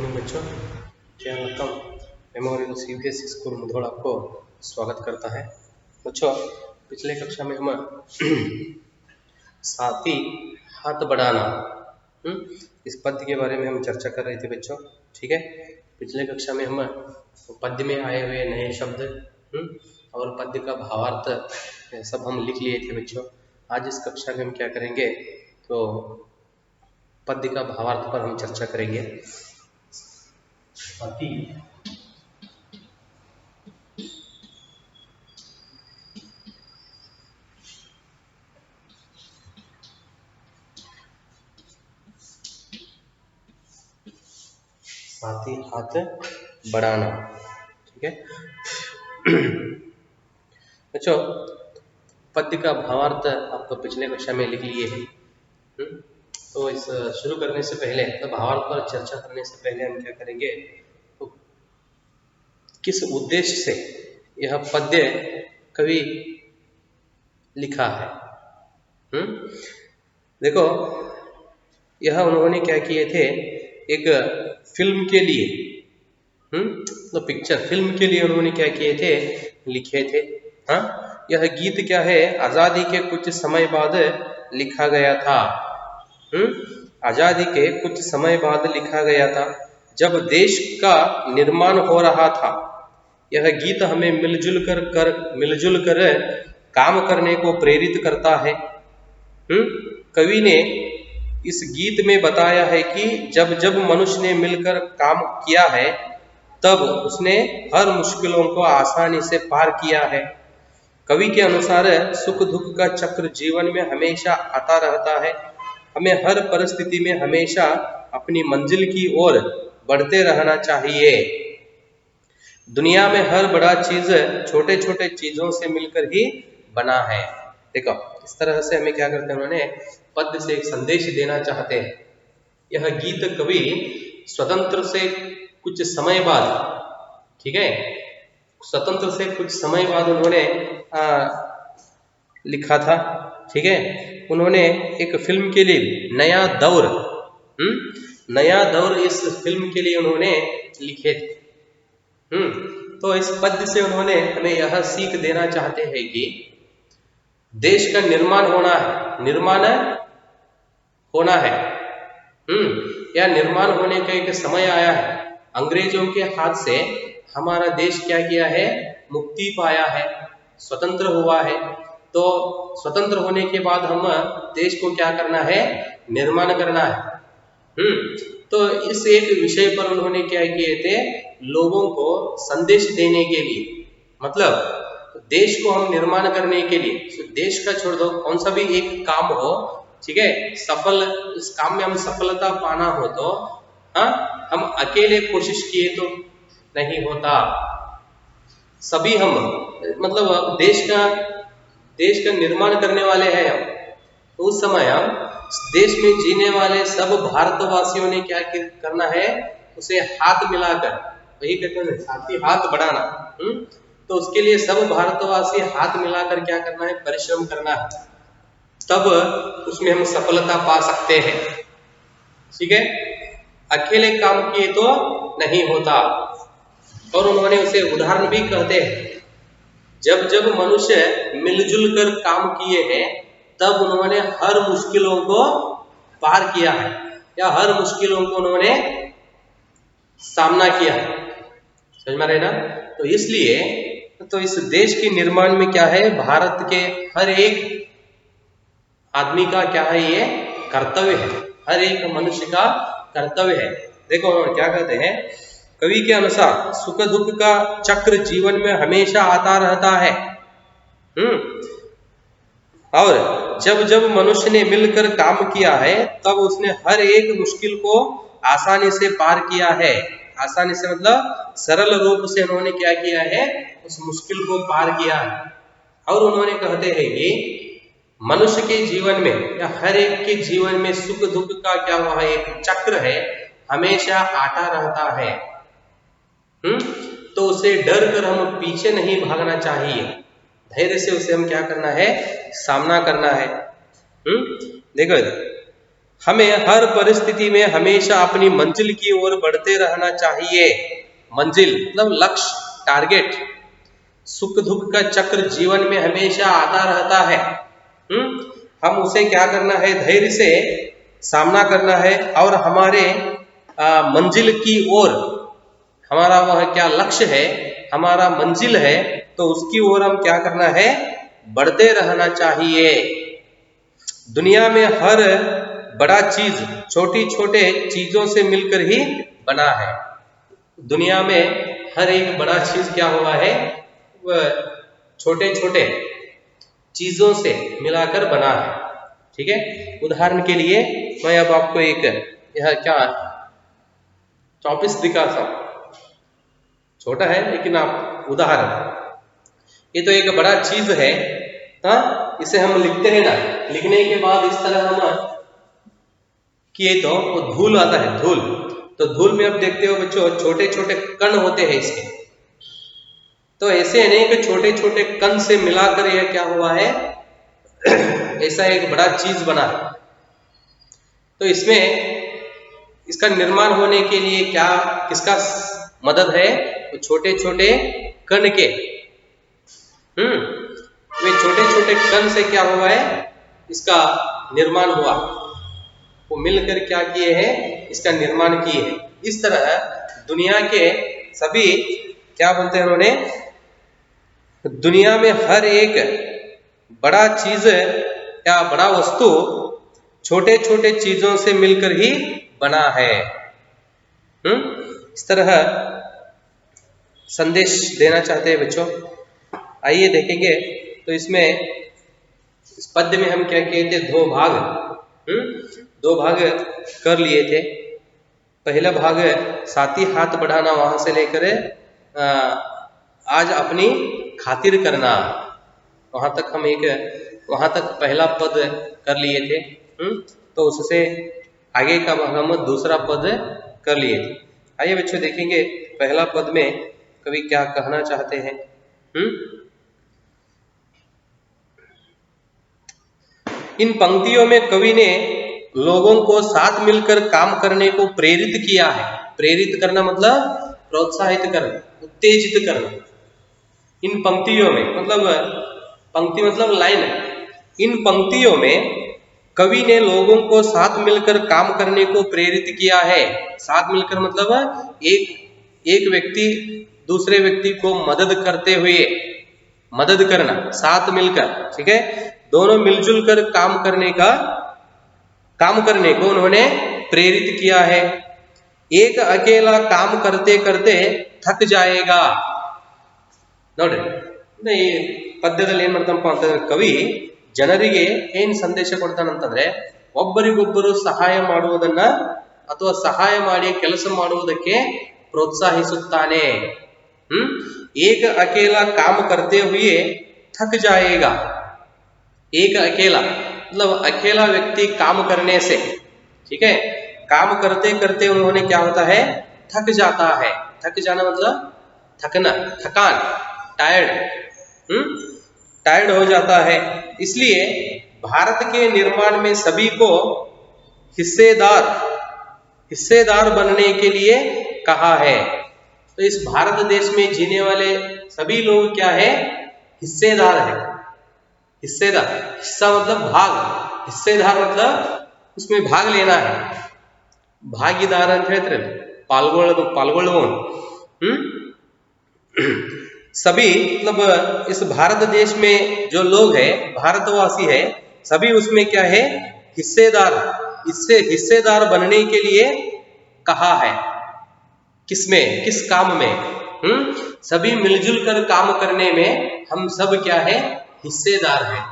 Morning बच्चों, क्या welcome memorial CBSE school Mudhol आपको स्वागत करता है। बच्चों, पिछले कक्षा में हम साथी हाथ बढ़ाना इस पद्य के बारे में हम चर्चा कर रहे थे बच्चों। ठीक है, पिछले कक्षा में हम पद्य में आए हुए नए शब्द और पद्य का भावार्थ सब हम लिख लिए थे बच्चों। आज इस कक्षा में हम क्या करेंगे, तो पद्य का भावार्थ पर हम चर्चा करेंगे। साथी साथी हाथ बढ़ाना। ठीक है बच्चों, पद्य का भावार्थ आपको पिछले कक्षा में लिख लिए हैं। तो इस शुरू करने से पहले, तो भावार्थ पर चर्चा करने से पहले हम क्या करेंगे, तो किस उद्देश्य से यह पद्य कवि लिखा है। देखो, यह उन्होंने क्या किए थे, एक फिल्म के लिए तो पिक्चर फिल्म के लिए उन्होंने क्या किए थे, लिखे थे। यह गीत क्या है, आजादी के कुछ समय बाद लिखा गया था। आजादी के कुछ समय बाद लिखा गया था, जब देश का निर्माण हो रहा था। यह गीत हमें मिलजुल कर काम करने को प्रेरित करता है। कवि ने इस गीत में बताया है कि जब जब मनुष्य ने मिलकर काम किया है, तब उसने हर मुश्किलों को आसानी से पार किया है। कवि के अनुसार सुख दुख का चक्र जीवन में हमेशा आता रहता है। हमें हर परिस्थिति में हमेशा अपनी मंजिल की ओर बढ़ते रहना चाहिए। दुनिया में हर बड़ा चीज छोटे छोटे चीजों से मिलकर ही बना है। देखो, इस तरह से हमें क्या करते हैं, उन्होंने पद्य से एक संदेश देना चाहते हैं। यह गीत कवि स्वतंत्र से कुछ समय बाद, ठीक है, स्वतंत्र से कुछ समय बाद उन्होंने लिखा था। ठीक है, उन्होंने एक फिल्म के लिए नया दौर इस फिल्म के लिए उन्होंने लिखे थे। तो इस पद्य से उन्होंने हमें यह सीख देना चाहते हैं कि देश का निर्माण होना है। या निर्माण होने का एक समय आया है। अंग्रेजों के हाथ से हमारा देश क्या किया है, मुक्ति पाया है, स्वतंत्र हुआ है। तो स्वतंत्र होने के बाद हम देश को क्या करना है, निर्माण करना है। तो इस एक विषय पर उन्होंने क्या किए थे, लोगों को संदेश देने के लिए, मतलब देश को हम निर्माण करने के लिए, देश का छोड़ दो, कौन सा भी एक काम हो, ठीक है, इस काम में हम सफलता पाना हो तो हम अकेले कोशिश किए तो नहीं होता। सभी हम, मतलब देश का निर्माण करने वाले हैं हम। तो उस समय हम देश में जीने वाले सब भारतवासियों ने क्या करना है, उसे हाथ मिलाकर, वही कहते हैं साथी हाथ बढ़ाना। तो उसके लिए सब भारतवासी हाथ मिलाकर क्या करना है, परिश्रम करना है, तब उसमें हम सफलता पा सकते हैं। ठीक है, अकेले काम किए तो नहीं होता। और उन्होंने उसे उदाहरण भी कहते हैं, जब जब मनुष्य मिलजुल कर काम किए हैं, तब उन्होंने हर मुश्किलों को पार किया है, या हर मुश्किलों को उन्होंने सामना किया है। समझ में रहे ना? तो इसलिए तो इस देश के निर्माण में क्या है, भारत के हर एक आदमी का क्या है, ये कर्तव्य है, हर एक मनुष्य का कर्तव्य है। देखो उन्होंने क्या कहते हैं, कवि के अनुसार सुख दुख का चक्र जीवन में हमेशा आता रहता है। और जब जब मनुष्य ने मिलकर काम किया है, तब उसने हर एक मुश्किल को आसानी से पार किया है। आसानी से मतलब सरल रूप से उन्होंने क्या किया है, उस मुश्किल को पार किया है। और उन्होंने कहते हैं कि मनुष्य के जीवन में या हर एक के जीवन में सुख दुख का क्या हुआ है, एक चक्र है, हमेशा आता रहता है। तो उसे डर कर हम पीछे नहीं भागना चाहिए, धैर्य से उसे हम क्या करना है, सामना करना है। देखो, हमें हर परिस्थिति में हमेशा अपनी मंजिल की ओर बढ़ते रहना चाहिए। मंजिल मतलब लक्ष्य, टारगेट। सुख दुख का चक्र जीवन में हमेशा आता रहता है। हम उसे क्या करना है, धैर्य से सामना करना है और हमारे मंजिल की ओर, हमारा वह क्या लक्ष्य है, हमारा मंजिल है, तो उसकी ओर हम क्या करना है, बढ़ते रहना चाहिए। दुनिया में हर बड़ा चीज छोटी छोटे चीजों से मिलकर ही बना है। दुनिया में हर एक बड़ा चीज क्या हुआ है, वह छोटे छोटे चीजों से मिलाकर बना है। ठीक है, उदाहरण के लिए मैं अब आपको एक यह क्या चौपिस दिखाता हूं। छोटा है लेकिन आप उदाहरण, ये तो एक बड़ा चीज है। इसे हम लिखते हैं ना, लिखने के बाद इस तरह हम किए तो वो धूल आता है, धूल। तो धूल में अब देखते हो बच्चों, छोटे छोटे कण होते हैं इसके। तो ऐसे अनेक छोटे छोटे कण से मिलाकर यह क्या हुआ है, ऐसा एक बड़ा चीज बना है। तो इसमें इसका निर्माण होने के लिए क्या, किसका मदद है, तो छोटे छोटे कण के। वे छोटे छोटे कण से क्या हुआ है, इसका निर्माण हुआ। वो मिलकर क्या किए हैं, इसका निर्माण किए हैं। इस तरह दुनिया के सभी क्या बोलते हैं उन्होंने, दुनिया में हर एक बड़ा चीज या बड़ा वस्तु छोटे छोटे चीजों से मिलकर ही बना है। इस तरह संदेश देना चाहते हैं बच्चों। आइए देखेंगे, तो इसमें इस पद्य में हम क्या किए थे, दो भाग कर लिए थे। पहला भाग साथी हाथ बढ़ाना, वहां से लेकर आज अपनी खातिर करना, वहां तक पहला पद कर लिए थे। तो उससे आगे का हम दूसरा पद कर लिए थे। आइए बच्चों देखेंगे पहला पद में कवि क्या कहना चाहते हैं। इन पंक्तियों में कवि ने लोगों को साथ मिलकर काम करने को प्रेरित किया है। प्रेरित करना मतलब प्रोत्साहित करना, उत्तेजित करना। इन पंक्तियों में मतलब, पंक्ति मतलब लाइन। इन पंक्तियों में कवि ने लोगों को साथ मिलकर काम करने को प्रेरित किया है। साथ मिलकर मतलब एक व्यक्ति दूसरे व्यक्ति को मदद करते हुए, मदद करना, साथ मिलकर। ठीक है, दोनों मिलजुल कर काम करने को उन्होंने प्रेरित किया है। एक अकेला काम करते करते थक जाएगा। ನೋಡಿ ಈ ಪದ್ಯದಲ್ಲಿ ಏನ್ ಮಾಡ್ತಾನಪ್ಪ ಅಂತಂದ್ರೆ ಕವಿ ಜನರಿಗೆ ಏನ್ ಸಂದೇಶ ಕೊಡ್ತಾನಂತಂದ್ರೆ, ಒಬ್ಬರಿಗೊಬ್ಬರು ಸಹಾಯ ಮಾಡುವುದನ್ನ ಅಥವಾ ಸಹಾಯ ಮಾಡಿ ಕೆಲಸ ಮಾಡುವುದಕ್ಕೆ ಪ್ರೋತ್ಸಾಹಿಸುತ್ತಾನೆ। एक अकेला काम करते हुए थक जाएगा। एक अकेला मतलब अकेला व्यक्ति काम करने से, ठीक है, काम करते करते उन्होंने क्या होता है, थक जाता है। थक जाना मतलब थकना, थकान, टायर्ड हो जाता है। इसलिए भारत के निर्माण में सभी को हिस्सेदार बनने के लिए कहा है। तो इस भारत देश में जीने वाले सभी लोग क्या है, हिस्सेदार है। हिस्सेदार, हिस्सा मतलब भाग, हिस्सेदार मतलब उसमें भाग लेना है। भागीदार ಅಂತ ಹೇಳ್ತಾರೆ, ಪಾಲ್ಗೊಳ್ಳುವವನು। सभी मतलब इस भारत देश में जो लोग हैं, भारतवासी है, सभी उसमें क्या है, हिस्सेदार। इससे हिस्सेदार बनने के लिए कहा है। किसमें, किस काम में, सभी मिलजुल कर काम करने में हम सब क्या है, हिस्सेदार हैं।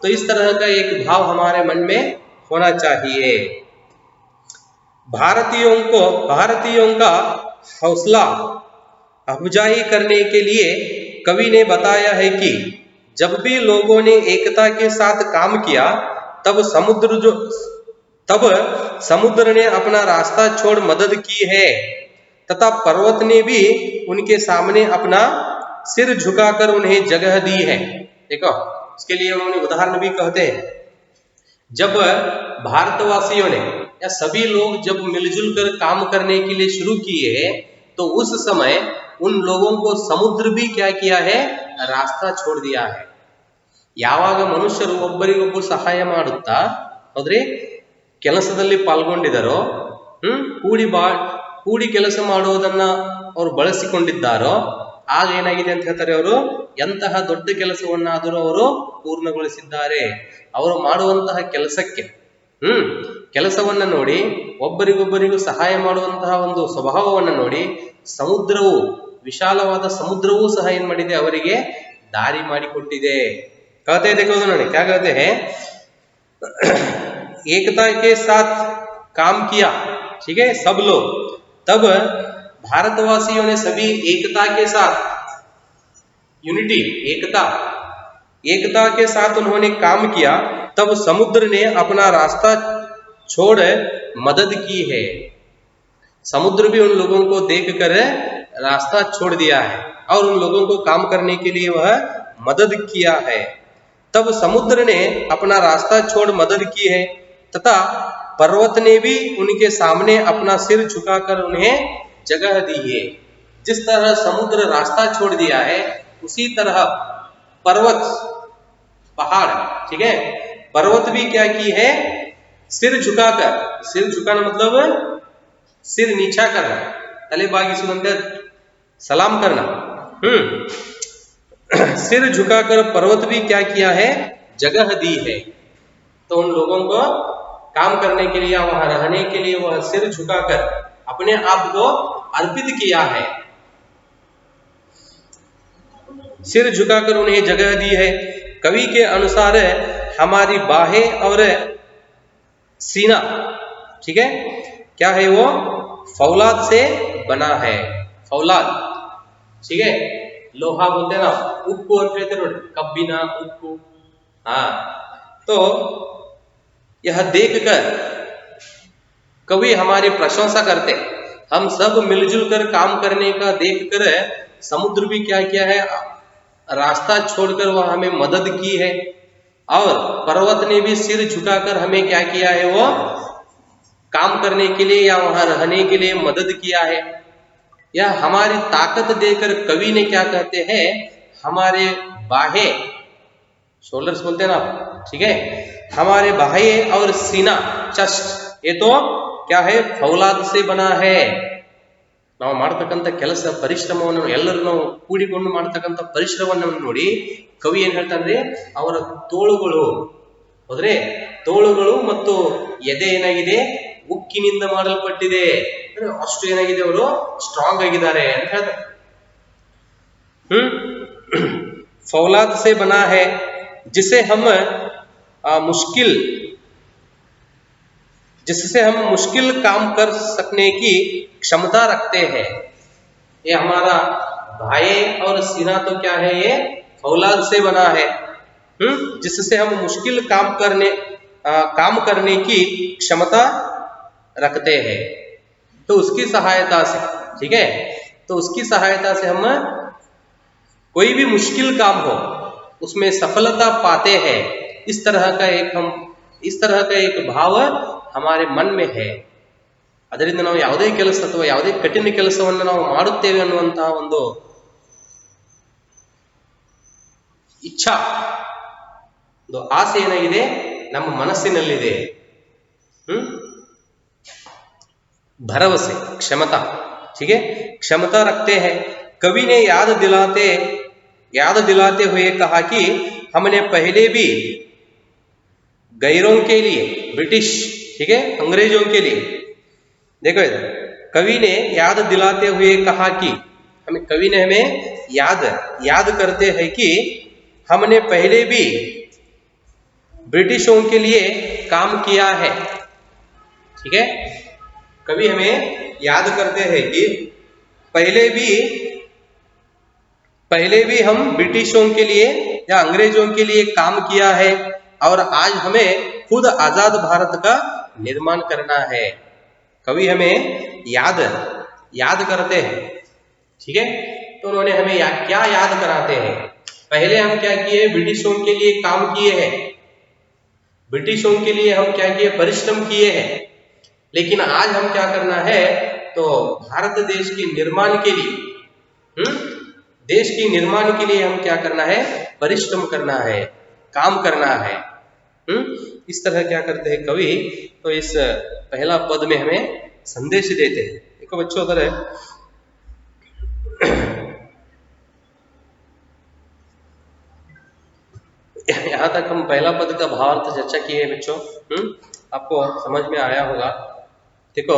तो इस तरह का एक भाव हमारे मन में होना चाहिए। भारतीयों का हौसला अफजाई करने के लिए कवि ने बताया है कि जब भी लोगों ने एकता के साथ काम किया, तब समुद्र ने अपना रास्ता छोड़ मदद की है, तथा पर्वत ने भी उनके सामने अपना सिर झुकाकर उन्हें जगह दी है। देखो, इसके लिए उन्होंने उदाहरण भी कहते हैं। जब भारतवासियों ने या सभी लोग जब मिलजुल कर काम करने के लिए शुरू किए तो उस समय उन लोगों को समुद्र भी क्या किया है, रास्ता छोड़ दिया है। ಯಾವಾಗ ಮನುಷ್ಯರು ಒಬ್ಬರಿಗೊಬ್ಬರು ಸಹಾಯ ಮಾಡುತ್ತಾ ಹೌದ್ರಿ ಕೆಲಸದಲ್ಲಿ ಪಾಲ್ಗೊಂಡಿದ್ದಾರೋ, ಕೂಡಿ ಕೆಲಸ ಮಾಡುವುದನ್ನ ಅವರು ಬಳಸಿಕೊಂಡಿದ್ದಾರೋ, ಆಗ ಏನಾಗಿದೆ ಅಂತ ಹೇಳ್ತಾರೆ, ಅವರು ಎಂತಹ ದೊಡ್ಡ ಕೆಲಸವನ್ನಾದರೂ ಅವರು ಪೂರ್ಣಗೊಳಿಸಿದ್ದಾರೆ. ಅವರು ಮಾಡುವಂತಹ ಕೆಲಸಕ್ಕೆ ಕೆಲಸವನ್ನ ನೋಡಿ, ಒಬ್ಬರಿಗೊಬ್ಬರಿಗೂ ಸಹಾಯ ಮಾಡುವಂತಹ ಒಂದು ಸ್ವಭಾವವನ್ನು ನೋಡಿ ಸಮುದ್ರವು, ವಿಶಾಲವಾದ ಸಮುದ್ರವೂ ಸಹ ಏನ್ ಮಾಡಿದೆ, ಅವರಿಗೆ ದಾರಿ ಮಾಡಿಕೊಟ್ಟಿದೆ. कहते हैं, देखो उन्होंने क्या कहते हैं, एकता के साथ काम किया, ठीक है, सब लोग, तब भारतवासियों ने सभी एकता के साथ, यूनिटी, एकता के साथ उन्होंने काम किया, तब समुद्र ने अपना रास्ता छोड़ मदद की है। समुद्र भी उन लोगों को देखकर रास्ता छोड़ दिया है और उन लोगों को काम करने के लिए वह मदद किया है। तब समुद्र ने अपना रास्ता छोड़ मदद की है तथा पर्वत ने भी उनके सामने अपना सिर झुकाकर उन्हें जगह दी है। जिस तरह समुद्र रास्ता छोड़ दिया है, उसी तरह पर्वत, पहाड़, ठीक है, पर्वत भी क्या की है, सिर झुकाकर, सिर झुकाना मतलब सिर नीचा करना, तले बागिसुವಂತೆ सलाम करना, सिर झुकाकर पर्वत भी क्या किया है, जगह दी है। तो उन लोगों को काम करने के लिए, वहां रहने के लिए वह सिर झुकाकर अपने आप को अर्पित किया है, सिर झुकाकर उन्हें जगह दी है। कवि के अनुसार हमारी बाहें और सीना, ठीक है, क्या है, वो फौलाद से बना है। फौलाद, ठीक है, लोहा बोलते हैं ना, उक्कू ಅಂತ ಹೇಳ್ತಾರೆ ನೋಡಿ, ಕಬ್ಬಿನ ಉಕ್ಕು। तो यह देखकर कवि हमारी प्रशंसा करते, हम सब मिलजुल कर काम करने का देखकर समुद्र भी क्या किया है, रास्ता छोड़कर वह हमें मदद की है, और पर्वत ने भी सिर झुकाकर हमें क्या किया है, वो काम करने के लिए या वहां रहने के लिए मदद किया है। यह हमारी ताकत देकर कवि ने क्या कहते हैं, हमारे बाहें, शोल्डर्स बोलते हैं ना, ठीक है, हमारे बाहें और सीना, चस्ट, ये तो क्या है, फौलाद से बना है। ನಾವು ಮಾಡತಕ್ಕಂಥ ಕೆಲಸ, ಪರಿಶ್ರಮವನ್ನು, ಎಲ್ಲರೂ ನಾವು ಕೂಡಿಕೊಂಡು ಮಾಡತಕ್ಕಂಥ ಪರಿಶ್ರಮವನ್ನು ನೋಡಿ ಕವಿ ಏನ್ ಹೇಳ್ತಾನೆ, ಅವರ ತೋಳುಗಳು, ಹೋದ್ರೆ ತೋಳುಗಳು ಮತ್ತು ಎದೆ ಏನಾಗಿದೆ, ಉಕ್ಕಿನಿಂದ ಮಾಡಲ್ಪಟ್ಟಿದೆ, ಅಷ್ಟು ಏನಾಗಿದೆ, ಅವರು ಸ್ಟ್ರಾಂಗ್ ಆಗಿದ್ದಾರೆ ಅಂತ ಹೇಳ್ತಾರೆ। फौलाद से बना है जिससे हम मुश्किल काम कर सकने की क्षमता रखते हैं। ये हमारा भाई और सीना तो क्या है, ये फौलाद से बना है, जिससे हम मुश्किल काम करने की क्षमता रखते हैं। तो उसकी सहायता से, ठीक है, तो उसकी सहायता से हम कोई भी मुश्किल काम हो उसमें सफलता पाते हैं। इस तरह का एक भाव हमारे मन में है। ಅದರಿಂದ ನಾವು ಯಾವುದೇ ಕೆಲಸ ಅಥವಾ ಯಾವುದೇ ಕಠಿಣ ಕೆಲಸವನ್ನು ನಾವು ಮಾಡುತ್ತೇವೆ ಅನ್ನುವಂತಹ ಒಂದು ಇಚ್ಛಾ, ಒಂದು ಆಸೆ ಏನಾಗಿದೆ, ನಮ್ಮ ಮನಸ್ಸಿನಲ್ಲಿದೆ। भरोसे, क्षमता, ठीक है, क्षमता रखते हैं। कवि ने याद दिलाते हुए कहा कि हमने पहले भी गैरों के लिए, ब्रिटिश, ठीक है, अंग्रेजों के लिए, देखो इधर, कवि ने याद दिलाते हुए कहा कि कवि ने हमें याद करते हैं कि हमने पहले भी ब्रिटिशों के लिए काम किया है, ठीक है, कवि हमें याद करते हैं कि पहले भी हम ब्रिटिशों के लिए या अंग्रेजों के लिए काम किया है और आज हमें खुद आजाद भारत का निर्माण करना है। कवि हमें याद करते हैं, ठीक है, तो उन्होंने हमें क्या याद कराते हैं, पहले हम क्या किए, ब्रिटिशों के लिए काम किए हैं, ब्रिटिशों के लिए हम क्या किए, परिश्रम किए हैं। लेकिन आज हम क्या करना है, तो भारत देश के निर्माण के लिए, देश के निर्माण के लिए हम क्या करना है, परिश्रम करना है, काम करना है। इस तरह क्या करते हैं कवि, तो इस पहला पद में हमें संदेश देते हैं। देखो बच्चों, उधर यहाँ तक हम पहला पद का भावार्थ चर्चा किए हैं बच्चों। आपको समझ में आया होगा। देखो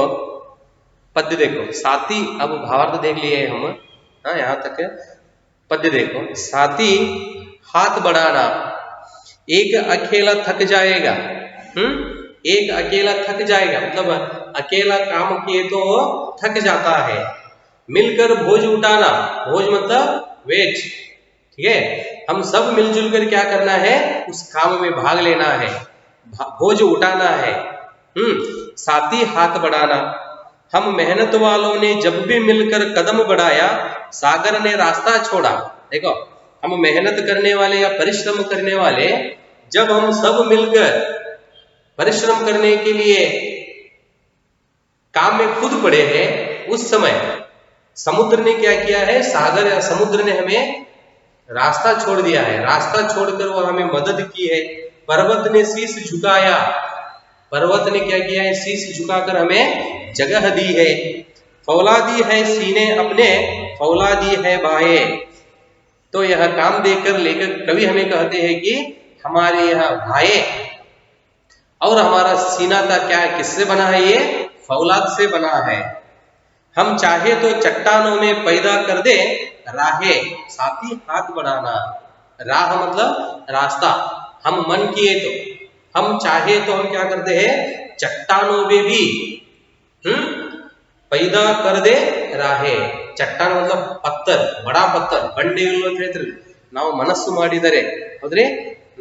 पद्य देखो, साथी, अब भावार्थ देख लिए हम। हाँ, यहाँ तक पद्य देखो, साथी हाथ बढ़ाना, एक अकेला थक जाएगा। एक अकेला थक जाएगा, मतलब अकेला काम किए तो थक जाता है। मिलकर भोज उठाना, भोज मतलब वेट, ठीक है, हम सब मिलजुल कर क्या करना है, उस काम में भाग लेना है, भोज उठाना है। साथी हाथ बढ़ाना, हम मेहनत वालों ने जब भी मिलकर कदम बढ़ाया, सागर ने रास्ता छोड़ा। देखो, हम मेहनत करने वाले या परिश्रम करने वाले जब हम सब मिलकर परिश्रम करने के लिए काम में खुद पड़े हैं, उस समय समुद्र ने क्या किया है, सागर या समुद्र ने हमें रास्ता छोड़ दिया है। रास्ता छोड़कर वो हमें मदद की है। पर्वत ने शीश झुकाया, पर्वत ने क्या किया है, शीश झुकाकर हमें जगह दी है। फौला दी है सीने अपने, फौला दी है बाहें। तो यह काम देकर लेकर कवि हमें कहते हैं कि हमारे यहाँ भाई और हमारा सीना का क्या है, किससे बना है, ये फौलाद से बना है। हम चाहे तो चट्टानों में पैदा कर दे राहे, साथी हाथ बढ़ाना, राह मतलब रास्ता, हम मन किए तो, हम चाहे तो हम क्या करते हैं, चट्टानों में भी पैदा कर दे राहे। चट्टान मतलब पत्थर, बड़ा पत्थर, ಬಂಡೆಗಳು ಅಂತ ಹೇಳ್ತಾರೆ, ನಾವು ಮನಸ್ಸು ಮಾಡಿದರೆ, ಹೌದ್ರಿ,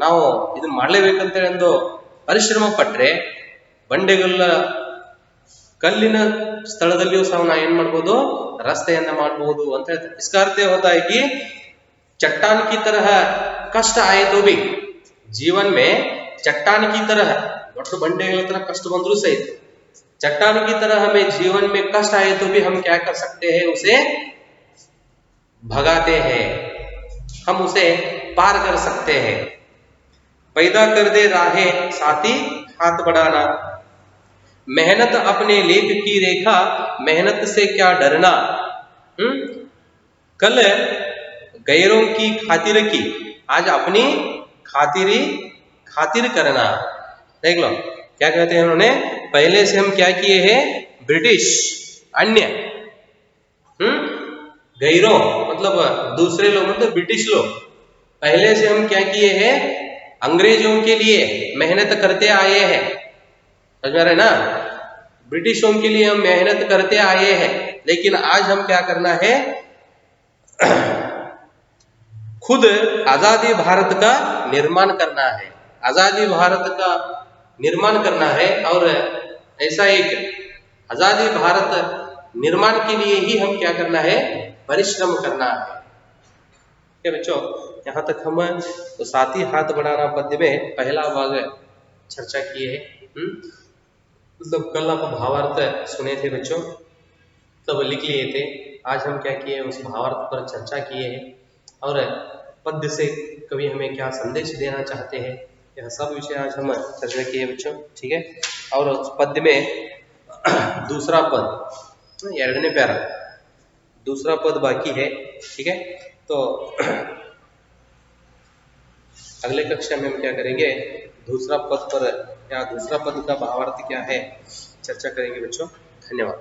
ನಾವು ಇದನ್ನ ಮಾಡಲೇಬೇಕಂತ ಒಂದು ಪರಿಶ್ರಮ ಪಟ್ರೆ ಬಂಡೆಗಳ ಕಲ್ಲಿನ ಸ್ಥಳದಲ್ಲಿಯೂ ಸಹ ನಾವು ಏನ್ ಮಾಡ್ಬೋದು, रास्तेयನ್ನ ಮಾಡಬಹುದು ಅಂತ ಹೇಳ್ತಾರೆ। इसका अर्थ होता है कि चट्टान की तरह कष्ट आए तो भी, जीवन में चट्टान की तरह ದೊಡ್ಡ ಬಂಡೆಗಳ ತರ कष्ट ಬಂದರೂ सही, चट्टान की तरह हमें जीवन में कष्ट आए तो भी हम क्या कर सकते हैं, उसे भगाते हैं, हम उसे पार कर सकते हैं। पैदा कर दे राहे, साथी हाथ बढ़ाना, मेहनत अपने लेख की रेखा, मेहनत से क्या डरना। कल गैरों की खातिर की, आज अपनी खातिर करना। देख लो क्या कहते हैं उन्होंने, पहले से हम क्या किए हैं, ब्रिटिश, अन्य, गैरों मतलब दूसरे लोग, मतलब ब्रिटिश लोग, पहले से हम क्या किए हैं, अंग्रेजों के लिए मेहनत करते आए हैं। समझ में रहे ना, ब्रिटिशों के लिए हम मेहनत करते आए हैं, लेकिन आज हम क्या करना है, खुद आजादी भारत का निर्माण करना है, आजादी भारत का निर्माण करना है। और ऐसा एक आजादी भारत निर्माण के लिए ही हम क्या करना है, परिश्रम करना है। ठीक है बच्चों, यहाँ तक हम तो साथी हाथ बढ़ाना पद्य में पहला भाग चर्चा किए हैं। मतलब कल आप भावार्थ सुने थे बच्चों, तब लिख लिए थे। आज हम क्या किए, उस भावार्थ पर चर्चा किए हैं और पद्य से कवि हमें क्या संदेश देना चाहते हैं, यह सब विषय आज हम चर्चा किए बच्चों। ठीक है, और उस पद्य में दूसरा पद, ಎರಡನೇ प्यारा दूसरा पद बाकी है। ठीक है, तो अगले कक्षा में हम क्या करेंगे, दूसरा पद पर या दूसरा पद का भावार्थ क्या है चर्चा करेंगे बच्चों। धन्यवाद।